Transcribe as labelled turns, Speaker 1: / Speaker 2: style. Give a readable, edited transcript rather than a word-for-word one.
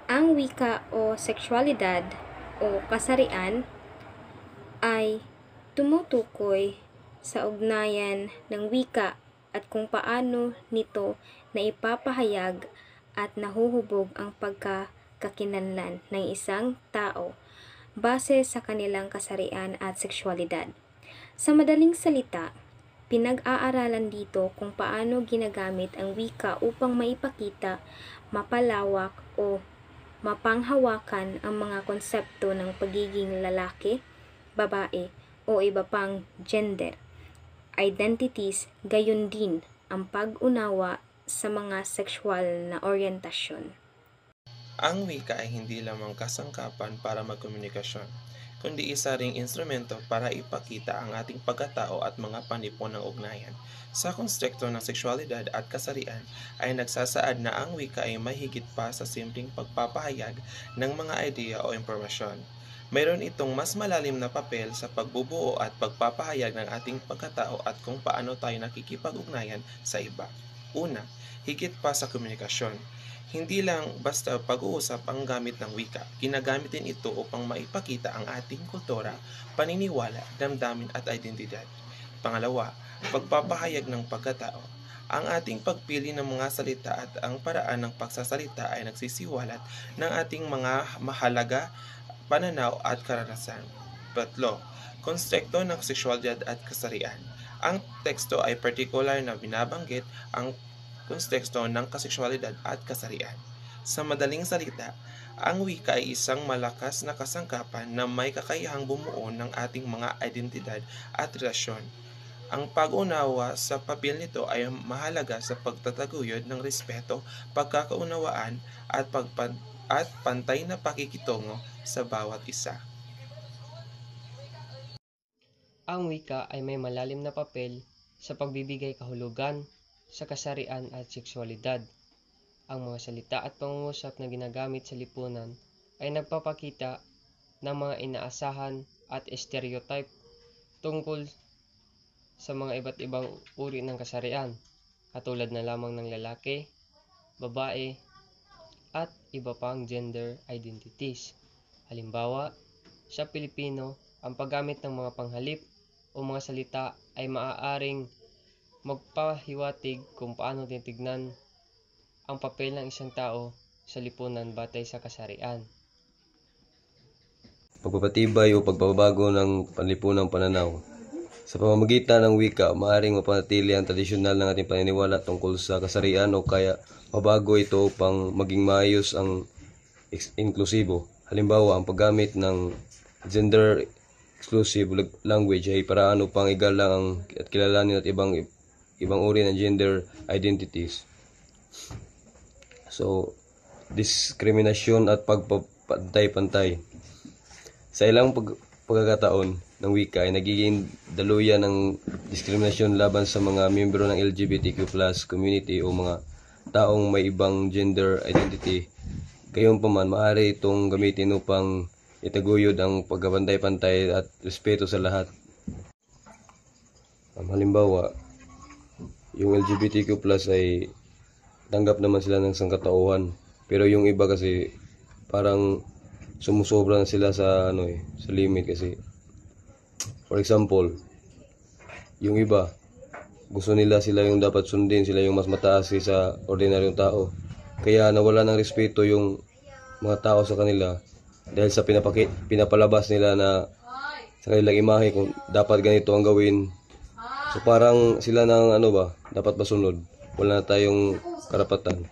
Speaker 1: Ang wika o sexualidad o kasarian ay tumutukoy sa ugnayan ng wika at kung paano nito naipapahayag at nahuhubog ang pagkakakilanlan ng isang tao base sa kanilang kasarian at sexualidad. Sa madaling salita, pinag-aaralan dito kung paano ginagamit ang wika upang maipakita, mapalawak o mapanghawakan ang mga konsepto ng pagiging lalaki, babae o iba pang gender identities, gayon din ang pag-unawa sa mga sexual na oryentasyon.
Speaker 2: Ang wika ay hindi lamang kasangkapan para magkomunikasyon, kundi isa ring instrumento para ipakita ang ating pagkatao at mga panlipon ng ugnayan. Sa konstrukto ng sexualidad at kasarian ay nagsasaad na ang wika ay mahigit pa sa simpleng pagpapahayag ng mga ideya o impormasyon. Mayroon itong mas malalim na papel sa pagbubuo at pagpapahayag ng ating pagkatao at kung paano tayo nakikipag-ugnayan sa iba. Una, higit pa sa komunikasyon. Hindi lang basta pag-uusap ang gamit ng wika, ginagamit din ito upang maipakita ang ating kultura, paniniwala, damdamin at identidad. Pangalawa, pagpapahayag ng pagkatao. Ang ating pagpili ng mga salita at ang paraan ng pagsasalita ay nagsisiwalat ng ating mga mahalaga pananaw at karanasan. Patlo, konstrukto ng sexualidad at kasarian. Ang teksto ay partikular na binabanggit ang konteksto ng kaseksualidad at kasarian. Sa madaling salita, ang wika ay isang malakas na kasangkapan na may kakayahang bumuo ng ating mga identidad at relasyon. Ang pag-unawa sa papel nito ay mahalaga sa pagtataguyod ng respeto, pagkakaunawaan at pantay na pakikitungo sa bawat isa.
Speaker 3: Ang wika ay may malalim na papel sa pagbibigay kahulugan sa kasarian at sexualidad. Ang mga salita at pangungusap na ginagamit sa lipunan ay nagpapakita ng mga inaasahan at stereotype tungkol sa mga iba't ibang uri ng kasarian, katulad na lamang ng lalaki, babae, at iba pang gender identities. Halimbawa, sa Pilipino, ang paggamit ng mga panghalip o mga salita ay maaaring magpahiwatig kung paano titignan ang papel ng isang tao sa lipunan batay sa kasarian.
Speaker 4: Pagpapatibay o pagbabago ng panlipunang pananaw. Sa pamamagitan ng wika, maaaring mapanatili ang tradisyonal ng ating paniniwala tungkol sa kasarian o kaya mabago ito upang maging maayos ang inklusibo. Halimbawa, ang paggamit ng gender exclusive language ay paraan upang igalang at kilalanin at ibang uri ng gender identities. So, diskriminasyon at pagpapantay-pantay. Sa ilang pagkakataon ng wika ay nagiging daluyan ng diskriminasyon laban sa mga miyembro ng LGBTQ+ community o mga taong may ibang gender identity. Gayunpaman, maaari itong gamitin upang itaguyod ang pagkapantay-pantay at respeto sa lahat. Halimbawa, yung LGBTQ+ ay tanggap naman sila ng sangkatauhan, pero yung iba kasi parang sumusobra na sila sa sa limit kasi. For example, yung iba gusto nila sila yung dapat sundin, sila yung mas mataas sa ordinaryong tao. Kaya nawala ng respeto yung mga tao sa kanila dahil sa pinapalabas nila na sa kanilang imahe kung dapat ganito ang gawin. So parang sila dapat masunod. Wala na tayong karapatan.